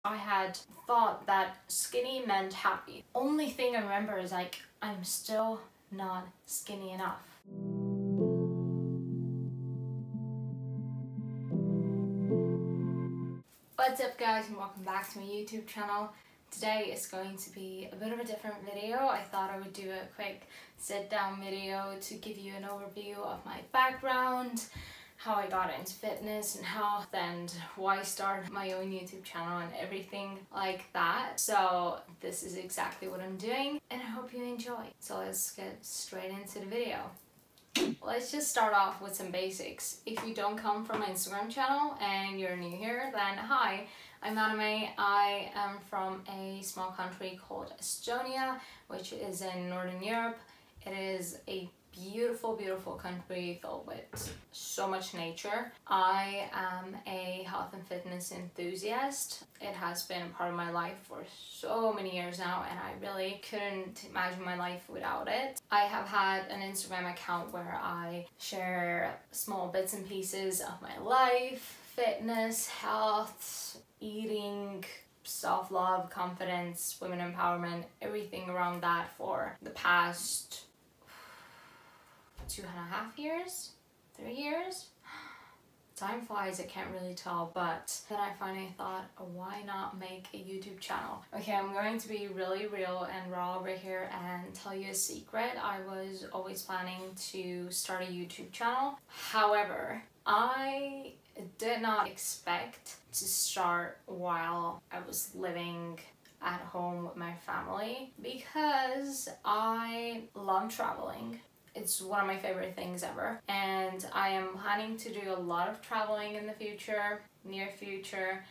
I had thought that skinny meant happy. Only thing I remember is like, I'm still not skinny enough. What's up guys, and welcome back to my YouTube channel. Today is going to be a bit of a different video. I thought I would do a quick sit down video to give you an overview of my background, how I got into fitness and health, and why I started my own YouTube channel and everything like that. So this is exactly what I'm doing and I hope you enjoy. So let's get straight into the video. Let's just start off with some basics. If you don't come from my Instagram channel and you're new here, then hi, I'm Anime. I am from a small country called Estonia, which is in Northern Europe. It is a beautiful, beautiful country filled with so much nature. I am a health and fitness enthusiast. It has been a part of my life for so many years now, and I really couldn't imagine my life without it. I have had an Instagram account where I share small bits and pieces of my life, fitness, health, eating, self-love, confidence, women empowerment, everything around that for the past 2.5 years, 3 years. Time flies, I can't really tell, but then I finally thought, why not make a YouTube channel? Okay, I'm going to be really real and raw over here and tell you a secret. I was always planning to start a YouTube channel. However, I did not expect to start while I was living at home with my family because I love traveling. It's one of my favorite things ever, and I am planning to do a lot of traveling in the future, near future,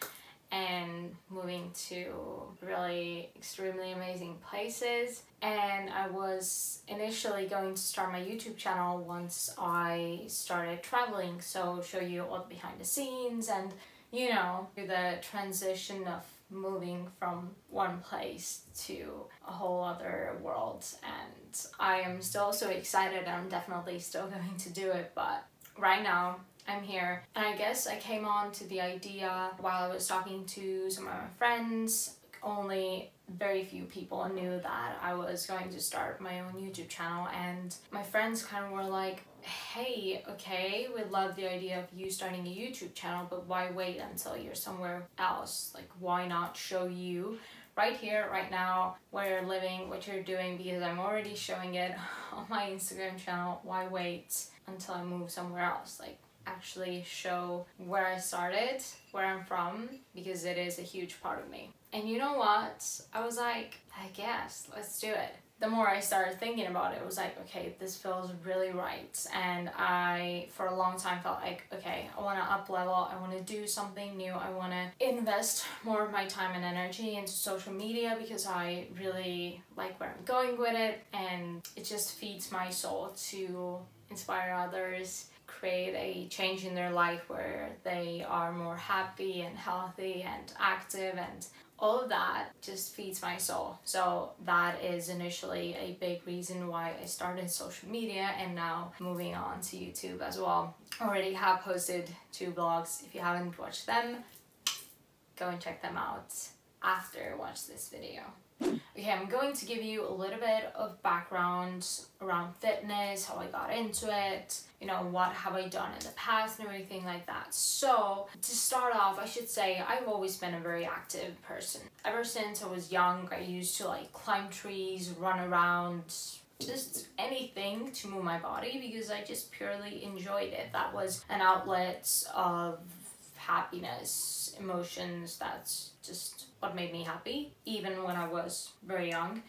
and moving to really extremely amazing places. And I was initially going to start my YouTube channel once I started traveling, so show you all the behind the scenes and, you know, the transition of moving from one place to a whole other world. And I am still so excited, and I'm definitely still going to do it, but right now I'm here. And I guess I came on to the idea while I was talking to some of my friends. Only very few people knew that I was going to start my own YouTube channel, and my friends kind of were like, hey, okay, we love the idea of you starting a YouTube channel, but why wait until you're somewhere else? Like, why not show you right here, right now, where you're living, what you're doing, because I'm already showing it on my Instagram channel. Why wait until I move somewhere else? Like, actually show where I started, where I'm from, because it is a huge part of me. And you know what? I was like, I guess, let's do it. The more I started thinking about it, it was like, okay, this feels really right. And I, for a long time, felt like, okay, I want to up level, I want to do something new, I want to invest more of my time and energy into social media because I really like where I'm going with it, and it just feeds my soul to inspire others, create a change in their life where they are more happy and healthy and active, and all of that just feeds my soul. So that is initially a big reason why I started social media, and now moving on to YouTube as well. Already have posted 2 vlogs. If you haven't watched them, go and check them out after watch this video. Okay, I'm going to give you a little bit of background around fitness, how I got into it, you know, what have I done in the past and everything like that. So to start off, I should say I've always been a very active person. Ever since I was young, I used to like climb trees, run around, just anything to move my body because I just purely enjoyed it. That was an outlet of happiness, emotions. That's just what made me happy, even when I was very young.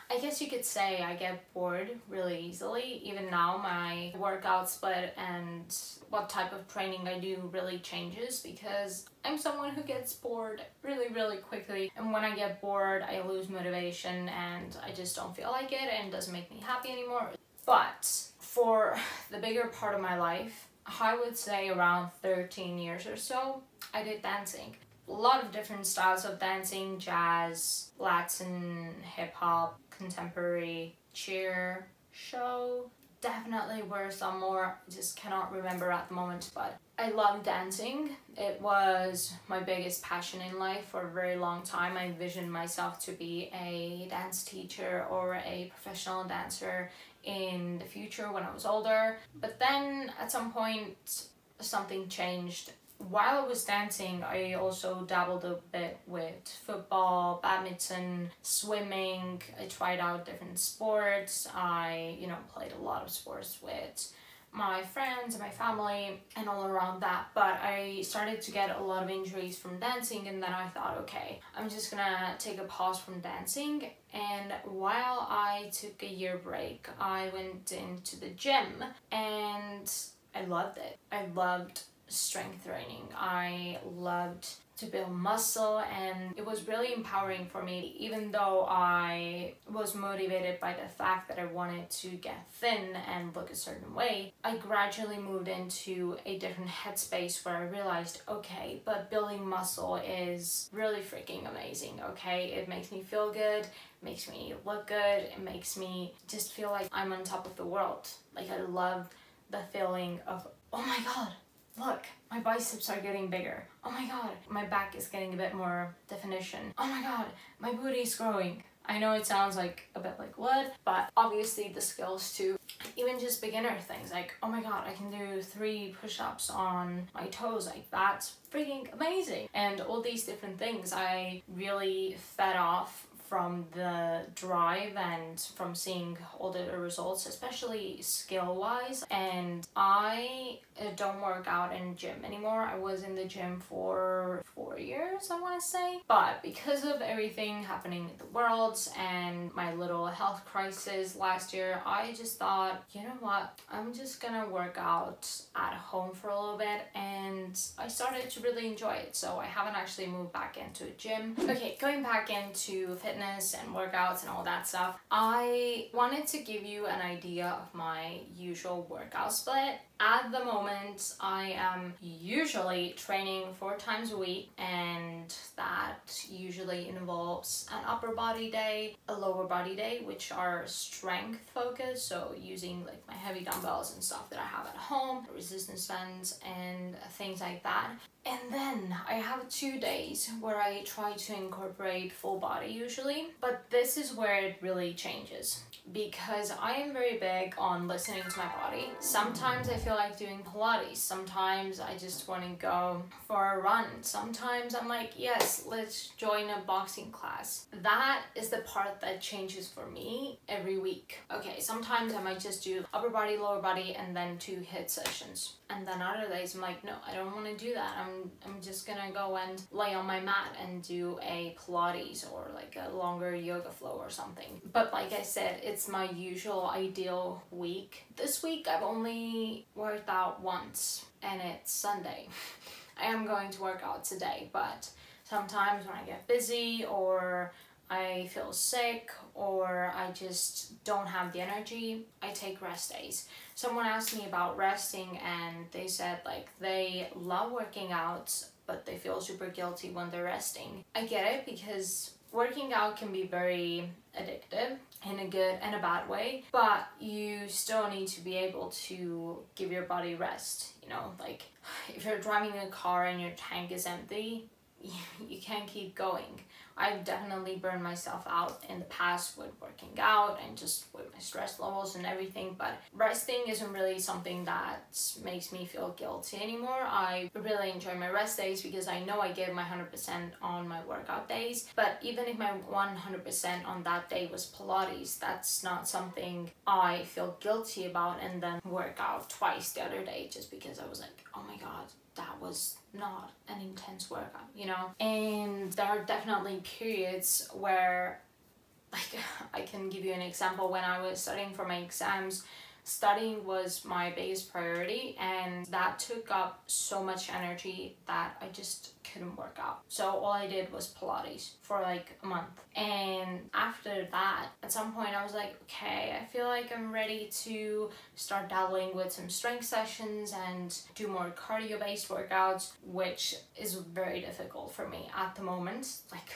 I guess you could say I get bored really easily. Even now, my workout split and what type of training I do really changes because I'm someone who gets bored really, really quickly. And when I get bored, I lose motivation and I just don't feel like it, and it doesn't make me happy anymore. But for the bigger part of my life, I would say around 13 years or so, I did dancing. A lot of different styles of dancing: jazz, Latin, hip-hop, contemporary, cheer, show. Definitely were some more, I just cannot remember at the moment, but I love dancing. It was my biggest passion in life for a very long time. I envisioned myself to be a dance teacher or a professional dancer in the future when I was older. But then at some point something changed. While I was dancing, I also dabbled a bit with football, badminton, swimming. I tried out different sports. I, played a lot of sports with my friends and my family and all around that, but I started to get a lot of injuries from dancing, and then I thought, okay, I'm just gonna take a pause from dancing. And while I took a year break, I went into the gym and I loved it. I loved strength training. I loved to build muscle, and it was really empowering for me. Even though I was motivated by the fact that I wanted to get thin and look a certain way, I gradually moved into a different headspace where I realized, okay, but building muscle is really freaking amazing, okay? It makes me feel good, makes me look good, it makes me just feel like I'm on top of the world. Like, I love the feeling of, oh my god, look, my biceps are getting bigger. Oh my god, my back is getting a bit more definition. Oh my god, my booty is growing. I know it sounds like a bit like what, but obviously the skills to even just beginner things like, oh my god, I can do 3 push-ups on my toes, like that's freaking amazing. And all these different things I really fed off from the drive and from seeing all the results, especially skill-wise. And I don't work out in gym anymore. I was in the gym for 4 years, I want to say. But because of everything happening in the world and my little health crisis last year, I just thought, you know what, I'm just gonna work out at home for a little bit, and I started to really enjoy it. So I haven't actually moved back into a gym. Okay, going back into fitness and workouts and all that stuff, I wanted to give you an idea of my usual workout split. At the moment, I am usually training 4 times a week, and that usually involves an upper body day, a lower body day, which are strength focused, so using like my heavy dumbbells and stuff that I have at home, resistance bands and things like that. And then I have 2 days where I try to incorporate full body usually, but this is where it really changes, because I am very big on listening to my body. Sometimes I feel like doing Pilates, sometimes I just want to go for a run, sometimes I'm like, yes, let's join a boxing class. That is the part that changes for me every week. Okay, sometimes I might just do upper body, lower body, and then 2 HIIT sessions. And then other days I'm like, no, I don't want to do that. I'm just gonna go and lay on my mat and do a Pilates or like a longer yoga flow or something. But like I said, it's my usual ideal week. This week I've only worked out once, and it's Sunday. I am going to work out today, but sometimes when I get busy or I feel sick or I just don't have the energy, I take rest days. Someone asked me about resting, and they said like they love working out but they feel super guilty when they're resting. I get it, because working out can be very addictive in a good and a bad way, but you still need to be able to give your body rest. Like if you're driving a car and your tank is empty, you can't keep going. I've definitely burned myself out in the past with working out and just with my stress levels and everything, but resting isn't really something that makes me feel guilty anymore. I really enjoy my rest days because I know I give my 100% on my workout days, but even if my 100% on that day was Pilates, that's not something I feel guilty about and then work out twice the other day just because I was like, oh my god, that was not an intense workout, And there are definitely periods where, like, I can give you an example. When I was studying for my exams, studying was my biggest priority, and that took up so much energy that I just couldn't work out. So all I did was Pilates for like a month. And after that, at some point I was like, okay, I feel like I'm ready to start dabbling with some strength sessions and do more cardio based workouts, which is very difficult for me at the moment. Like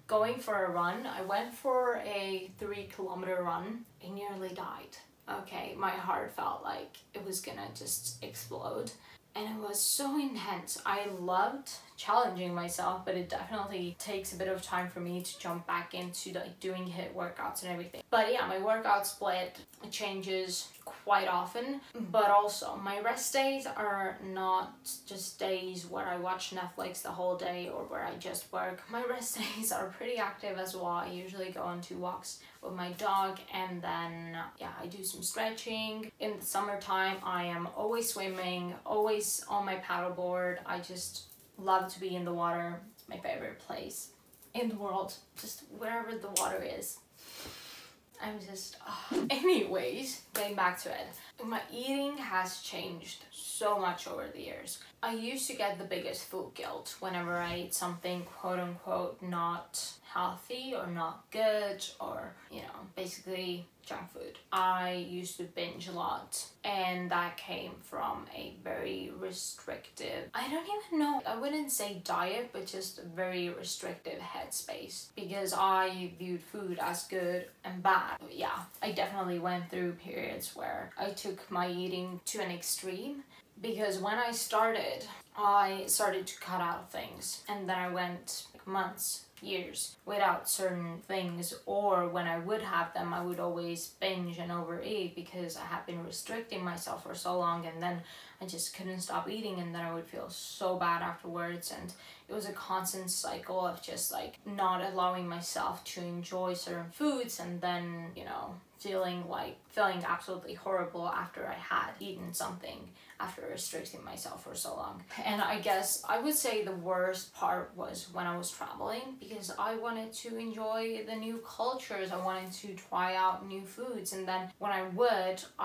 going for a run, I went for a 3-kilometer run. I nearly died. Okay, my heart felt like it was gonna just explode. and it was so intense. I loved challenging myself, but it definitely takes a bit of time for me to jump back into like doing HIIT workouts and everything. But yeah, my workout split changes quite often, but also my rest days are not just days where I watch Netflix the whole day or where I just work. My rest days are pretty active as well. I usually go on 2 walks with my dog, and then yeah, I do some stretching. In the summertime, I am always swimming, always on my paddleboard. I just love to be in the water. It's my favorite place in the world, just wherever the water is. I'm just, Anyways, getting back to it. My eating has changed so much over the years. I used to get the biggest food guilt whenever I ate something quote unquote not healthy or not good, or, you know, basically junk food. I used to binge a lot, and that came from a very restrictive, I don't even know, I wouldn't say diet, but just a very restrictive headspace, because I viewed food as good and bad. Yeah, I definitely went through periods where I took my eating to an extreme, because when I started to cut out things, and then I went like months, years without certain things, or when I would have them, I would always binge and overeat because I had been restricting myself for so long, and then I just couldn't stop eating, and then I would feel so bad afterwards, and it was a constant cycle of just like not allowing myself to enjoy certain foods, and then, you know, feeling absolutely horrible after I had eaten something, after restricting myself for so long. And I guess I would say the worst part was when I was traveling, because I wanted to enjoy the new cultures, I wanted to try out new foods, and then when I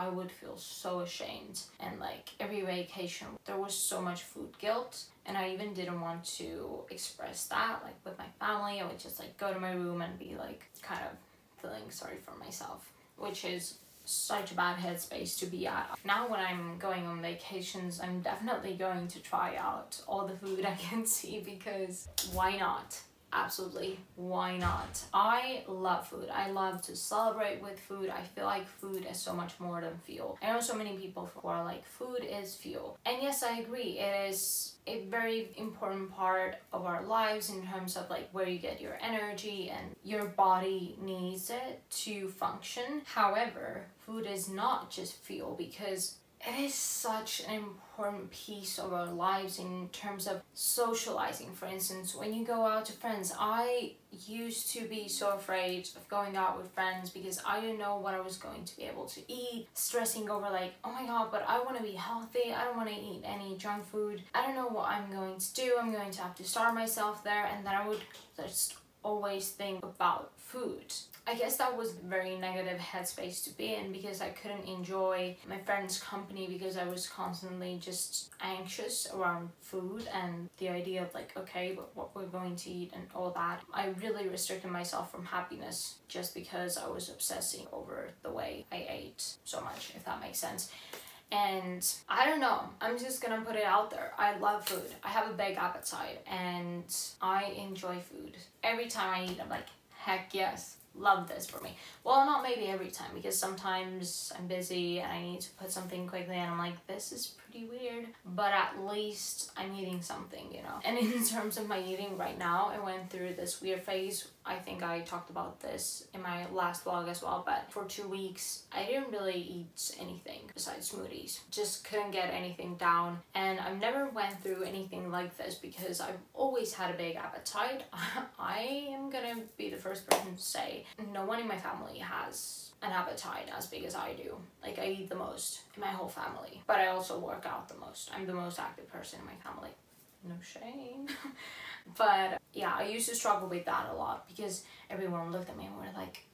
would feel so ashamed. And like every vacation there was so much food guilt, and I even didn't want to express that like with my family. I would just like go to my room and be like kind of feeling sorry for myself, which is such a bad headspace to be at. Now when I'm going on vacations, I'm definitely going to try out all the food I can see, because why not? Absolutely, why not? I love food. I love to celebrate with food. I feel like food is so much more than fuel. I know so many people who are like, food is fuel. And yes, I agree. It is a very important part of our lives in terms of like where you get your energy, and your body needs it to function. However, food is not just fuel, because it is such an important piece of our lives in terms of socializing. For instance, when you go out to friends, I used to be so afraid of going out with friends because I didn't know what I was going to be able to eat, stressing over like, oh my god, but I want to be healthy, I don't want to eat any junk food, I don't know what I'm going to do, I'm going to have to starve myself there, and then I would just always think about food. I guess that was a very negative headspace to be in, because I couldn't enjoy my friends' company because I was constantly just anxious around food and the idea of like, okay, but what we're going to eat and all that. I really restricted myself from happiness just because I was obsessing over the way I ate so much, if that makes sense. And I don't know, I'm just gonna put it out there. I love food. I have a big appetite and I enjoy food. Every time I eat, I'm like, heck yes, love this for me. Well, not maybe every time, because sometimes I'm busy and I need to put something quickly and I'm like, this is pretty weird, but at least I'm eating something, you know. And in terms of my eating right now, I went through this weird phase. I think I talked about this in my last vlog as well, but for 2 weeks I didn't really eat anything besides smoothies. Just couldn't get anything down, and I've never went through anything like this because I've always had a big appetite. I am gonna be the first person to say no one in my family has an appetite as big as I do. Like, I eat the most in my whole family, but I also work out the most. I'm the most active person in my family. No shame. But yeah, I used to struggle with that a lot because everyone looked at me and were like,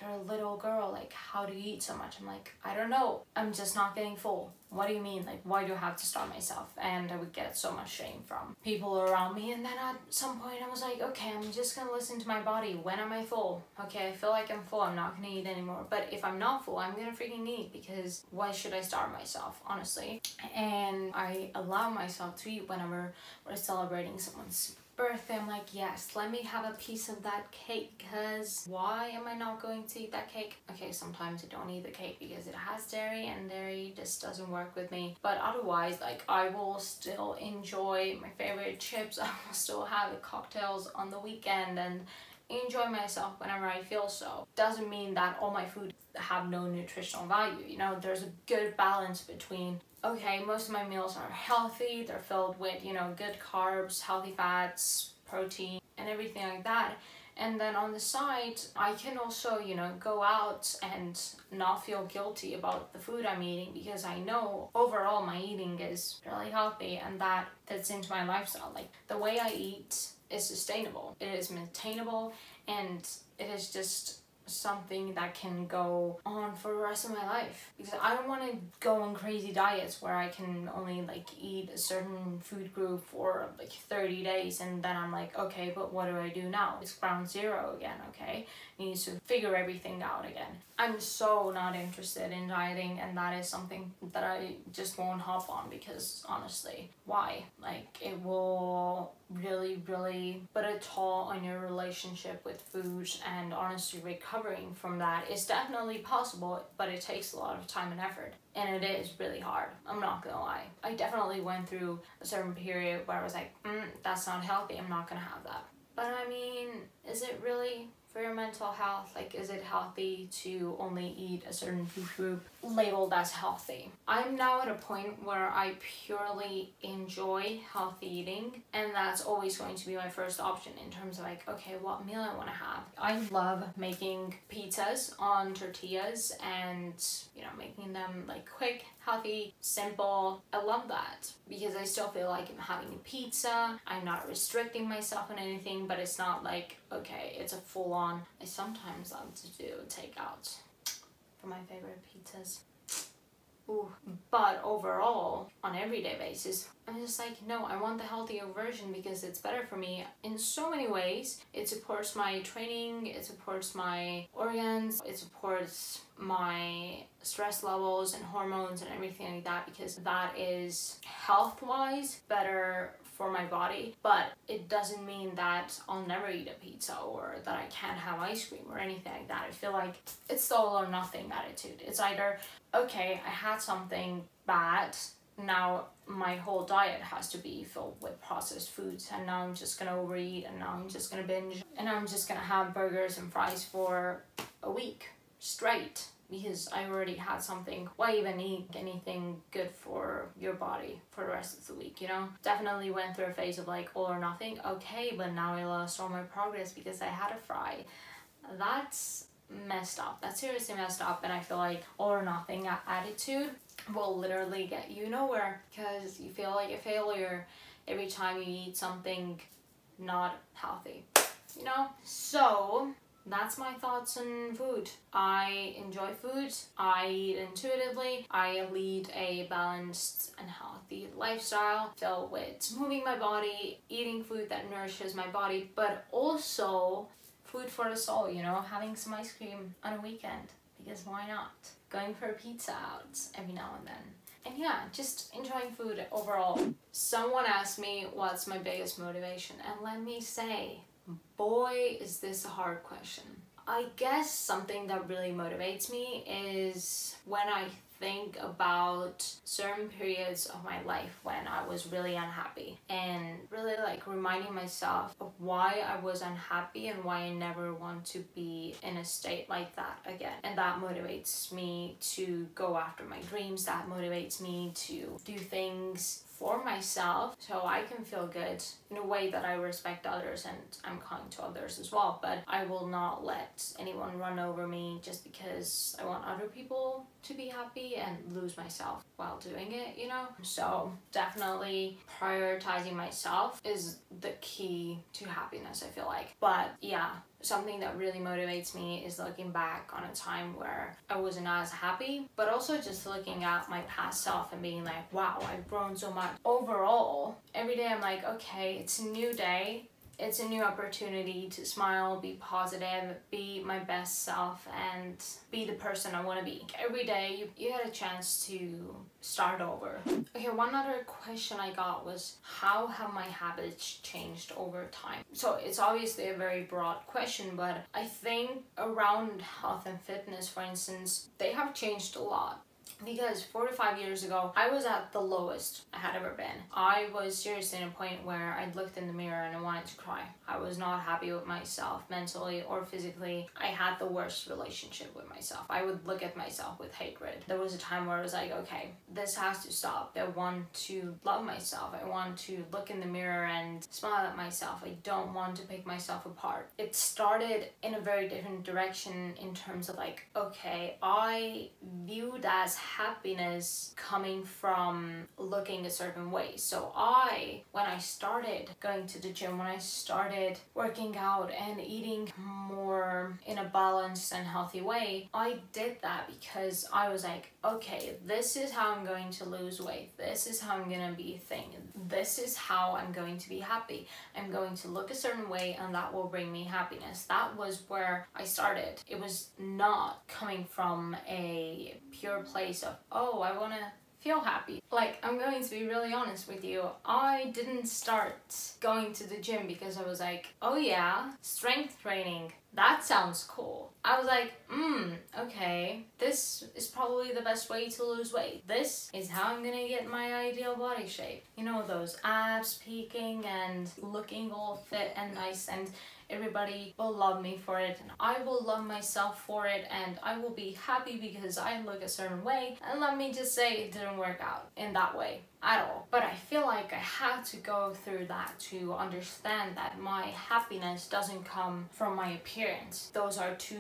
you're a little girl, like how do you eat so much? I'm like, I don't know, I'm just not getting full. What do you mean? Like, why do I have to starve myself? And I would get so much shame from people around me. And then at some point I was like, okay, I'm just gonna listen to my body. When am I full? Okay, I feel like I'm full, I'm not gonna eat anymore. But if I'm not full, I'm gonna freaking eat, because why should I starve myself, honestly? And I allow myself to eat whenever we're celebrating someone's birthday, I'm like, yes, let me have a piece of that cake, because why am I not going to eat that cake? Okay, sometimes I don't eat the cake because it has dairy, and dairy just doesn't work with me. But otherwise, like, I will still enjoy my favorite chips. I will still have the cocktails on the weekend and enjoy myself whenever I feel so. Doesn't mean that all my food have no nutritional value. You know, there's a good balance between, okay, most of my meals are healthy, they're filled with, you know, good carbs, healthy fats, protein, and everything like that. And then on the side, I can also, you know, go out and not feel guilty about the food I'm eating, because I know overall my eating is really healthy and that fits into my lifestyle. Like, the way I eat is sustainable, it is maintainable, and it is just something that can go on for the rest of my life. Because I don't want to go on crazy diets where I can only like eat a certain food group for like 30 days and then I'm like, okay, but what do I do now? It's ground zero again, okay? Need to figure everything out again. I'm so not interested in dieting, and that is something that I just won't hop on, because honestly, why? Like, it will really put a toll on your relationship with food, and honestly recovering from that is definitely possible, but it takes a lot of time and effort, and it is really hard. I'm not gonna lie. I definitely went through a certain period where I was like, that's not healthy, I'm not gonna have that. But I mean, is it really for your mental health? Like, is it healthy to only eat a certain food group labeled as healthy? I'm now at a point where I purely enjoy healthy eating, and that's always going to be my first option in terms of like, okay, what meal I want to have. I love making pizzas on tortillas and, you know, making them like quick, healthy, simple. I love that because I still feel like I'm having a pizza. I'm not restricting myself on anything, but it's not like, okay, it's a full-on. I sometimes love to do takeout for my favorite pizzas. Ooh. But overall, on everyday basis, I'm just like, no, I want the healthier version because it's better for me in so many ways. It supports my training, it supports my organs, it supports my stress levels and hormones and everything like that, because that is health-wise better for my body. But it doesn't mean that I'll never eat a pizza or that I can't have ice cream or anything like that. I feel like it's the all or nothing attitude. It's either, okay, I had something bad, now my whole diet has to be filled with processed foods, and now I'm just gonna overeat, and now I'm just gonna binge, and I'm just gonna have burgers and fries for a week straight because I already had something. Why even eat anything good for your body for the rest of the week, you know? Definitely went through a phase of like all or nothing. Okay, but now I lost all my progress because I had a fry. That's messed up. That's seriously messed up, and I feel like all or nothing attitude will literally get you nowhere, because you feel like a failure every time you eat something not healthy, you know? So that's my thoughts on food. I enjoy food, I eat intuitively, I lead a balanced and healthy lifestyle filled with moving my body, eating food that nourishes my body, but also food for the soul, you know, having some ice cream on a weekend, because why not? Going for a pizza out every now and then. And yeah, just enjoying food overall. Someone asked me what's my biggest motivation, and let me say, boy, is this a hard question. I guess something that really motivates me is when I think about certain periods of my life when I was really unhappy, and really like reminding myself of why I was unhappy and why I never want to be in a state like that again. And that motivates me to go after my dreams, that motivates me to do things for myself so I can feel good in a way that I respect others and I'm kind to others as well. But I will not let anyone run over me just because I want other people to be happy and lose myself while doing it, you know? So definitely prioritizing myself is the key to happiness, I feel like. But yeah, something that really motivates me is looking back on a time where I wasn't as happy, but also just looking at my past self and being like, wow, I've grown so much. Overall, every day I'm like, okay, it's a new day. It's a new opportunity to smile, be positive, be my best self, and be the person I want to be. Every day you had a chance to start over. Okay, one other question I got was, how have my habits changed over time? So it's obviously a very broad question, but I think around health and fitness, for instance, they have changed a lot. Because 4 to 5 years ago, I was at the lowest I had ever been. I was seriously in a point where I looked in the mirror and I wanted to cry. I was not happy with myself mentally or physically. I had the worst relationship with myself. I would look at myself with hatred. There was a time where I was like, okay, this has to stop. I want to love myself. I want to look in the mirror and smile at myself. I don't want to pick myself apart. It started in a very different direction in terms of like, okay, I viewed as happiness coming from looking a certain way. So when I started going to the gym, when I started working out and eating more in a balanced and healthy way, I did that because I was like, okay, this is how I'm going to lose weight. This is how I'm gonna be thin. This is how I'm going to be happy. I'm going to look a certain way and that will bring me happiness. That was where I started. It was not coming from a pure place of, oh, I want to feel happy. Like, I'm going to be really honest with you. I didn't start going to the gym because I was like, oh yeah, strength training, that sounds cool. I was like, okay, this is probably the best way to lose weight. This is how I'm gonna get my ideal body shape. You know, those abs peaking and looking all fit and nice, and everybody will love me for it, and I will love myself for it, and I will be happy because I look a certain way. And let me just say, it didn't work out in that way at all. But I feel like I had to go through that to understand that my happiness doesn't come from my appearance. Those are two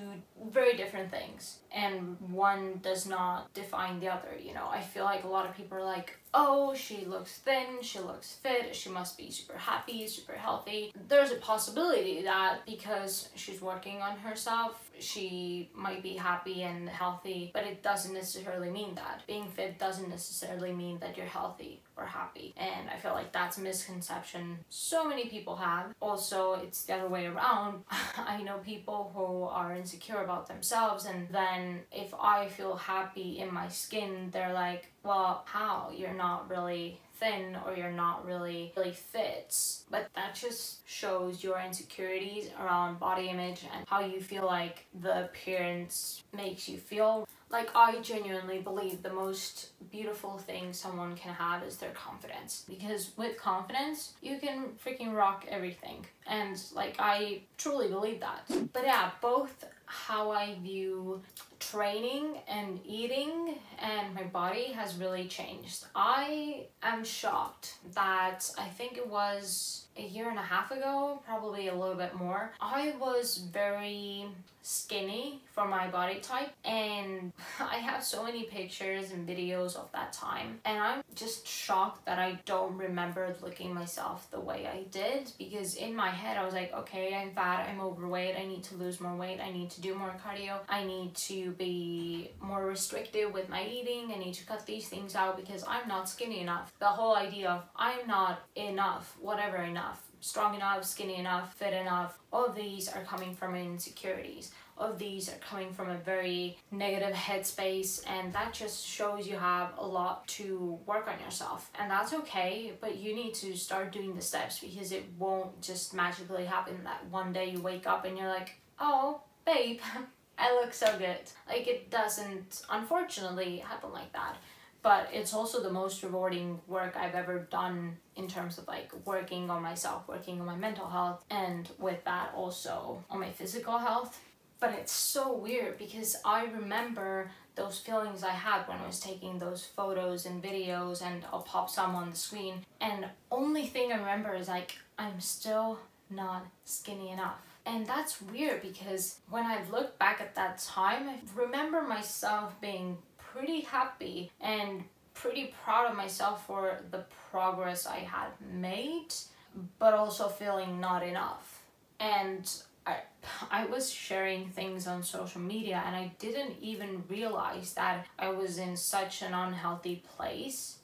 very different things, and one does not define the other. You know, I feel like a lot of people are like, oh, she looks thin, she looks fit, she must be super happy, super healthy. There's a possibility that because she's working on herself, she might be happy and healthy, but it doesn't necessarily mean that. Being fit doesn't necessarily mean that you're healthy or happy, and I feel like that's a misconception so many people have. Also, it's the other way around. I know people who are insecure about themselves, and then if I feel happy in my skin, they're like, well, how? You're not really thin, or you're not really fit. But that just shows your insecurities around body image and how you feel like the appearance makes you feel. Like, I genuinely believe the most beautiful thing someone can have is their confidence. Because with confidence, you can freaking rock everything. And like, I truly believe that. But yeah, both how I view training and eating and my body has really changed. I am shocked that I think it was a year and a half ago, probably a little bit more, I was very skinny for my body type, and I have so many pictures and videos of that time, and I'm just shocked that I don't remember looking myself the way I did, because in my head I was like, okay, I'm fat, I'm overweight, I need to lose more weight, I need to do more cardio, I need to be more restrictive with my eating, I need to cut these things out because I'm not skinny enough. The whole idea of I'm not enough, whatever enough, strong enough, skinny enough, fit enough, all of these are coming from insecurities. All of these are coming from a very negative headspace, and that just shows you have a lot to work on yourself. And that's okay, but you need to start doing the steps, because it won't just magically happen that one day you wake up and you're like, oh, babe, I look so good. Like, it doesn't, unfortunately, happen like that. But it's also the most rewarding work I've ever done in terms of like working on myself, working on my mental health, and with that also on my physical health. But it's so weird because I remember those feelings I had when I was taking those photos and videos, and I'll pop some on the screen, and only thing I remember is like, I'm still not skinny enough. And that's weird, because when I look back at that time, I remember myself being pretty happy and pretty proud of myself for the progress I had made, but also feeling not enough. And I was sharing things on social media, and I didn't even realize that I was in such an unhealthy place.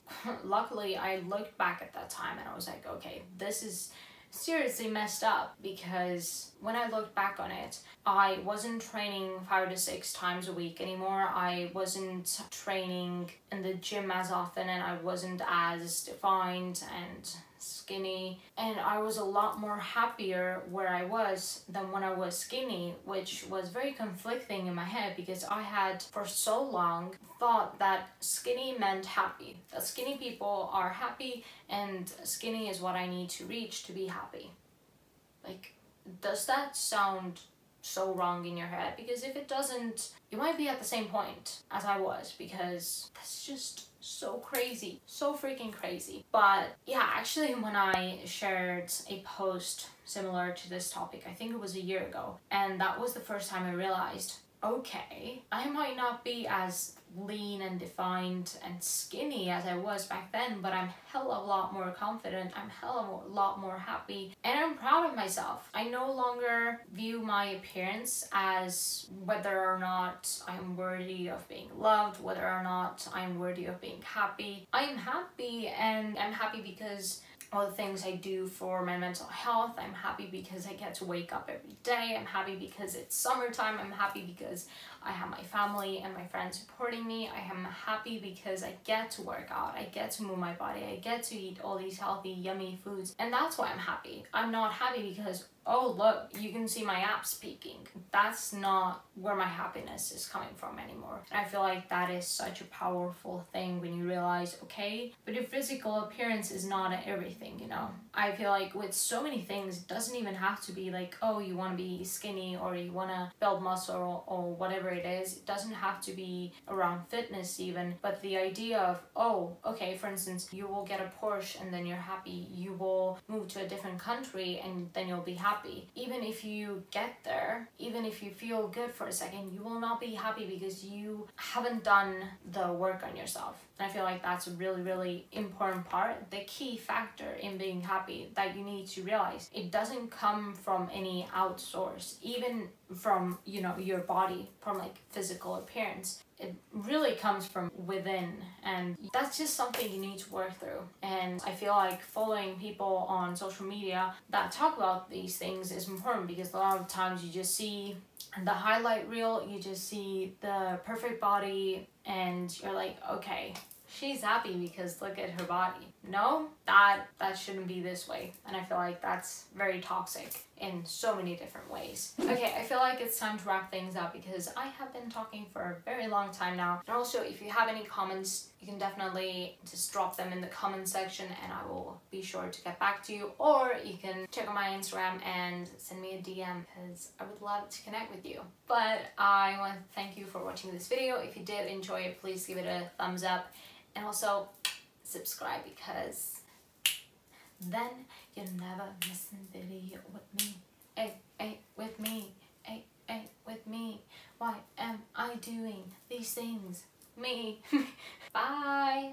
Luckily, I looked back at that time and I was like, okay, this is seriously messed up, because when I look back on it, I wasn't training 5 to 6 times a week anymore. I wasn't training in the gym as often, and I wasn't as defined and skinny, and I was a lot more happier where I was than when I was skinny, which was very conflicting in my head, because I had for so long thought that skinny meant happy, that skinny people are happy, and skinny is what I need to reach to be happy. Like, does that sound so wrong in your head? Because if it doesn't, you might be at the same point as I was, because that's just so crazy, so freaking crazy. But yeah, actually when I shared a post similar to this topic, I think it was a year ago, and that was the first time I realized, okay, I might not be as lean and defined and skinny as I was back then, but I'm hell of a lot more confident, I'm hell of a lot more happy, and I'm proud of myself. I no longer view my appearance as whether or not I'm worthy of being loved, whether or not I'm worthy of being happy. I'm happy, and I'm happy because all the things I do for my mental health. I'm happy because I get to wake up every day. I'm happy because it's summertime. I'm happy because I have my family and my friends supporting me. I am happy because I get to work out. I get to move my body. I get to eat all these healthy, yummy foods. And that's why I'm happy. I'm not happy because, oh look, you can see my abs peaking. That's not where my happiness is coming from anymore. And I feel like that is such a powerful thing when you realize, okay, but your physical appearance is not everything, you know? I feel like with so many things, it doesn't even have to be like, oh, you want to be skinny or you want to build muscle or whatever it is. It doesn't have to be around fitness even, but the idea of, oh, okay, for instance, you will get a Porsche and then you're happy. You will move to a different country and then you'll be happy. Even if you get there, even if you feel good for a second, you will not be happy because you haven't done the work on yourself. And I feel like that's a really, really important part, the key factor in being happy that you need to realize. It doesn't come from any outsource, even from, you know, your body, from like physical appearance. It really comes from within, and that's just something you need to work through. And I feel like following people on social media that talk about these things is important, because a lot of times you just see the highlight reel, you just see the perfect body, and you're like, okay, she's happy because look at her body. No, that shouldn't be this way. And I feel like that's very toxic in so many different ways. Okay, I feel like it's time to wrap things up because I have been talking for a very long time now. And also, if you have any comments, you can definitely just drop them in the comment section and I will be sure to get back to you. Or you can check out my Instagram and send me a DM because I would love to connect with you. But I want to thank you for watching this video. If you did enjoy it, please give it a thumbs up. And also subscribe, because then you'll never miss a video with me. Hey, with me. Hey, with me. Why am I doing these things? Me. Bye.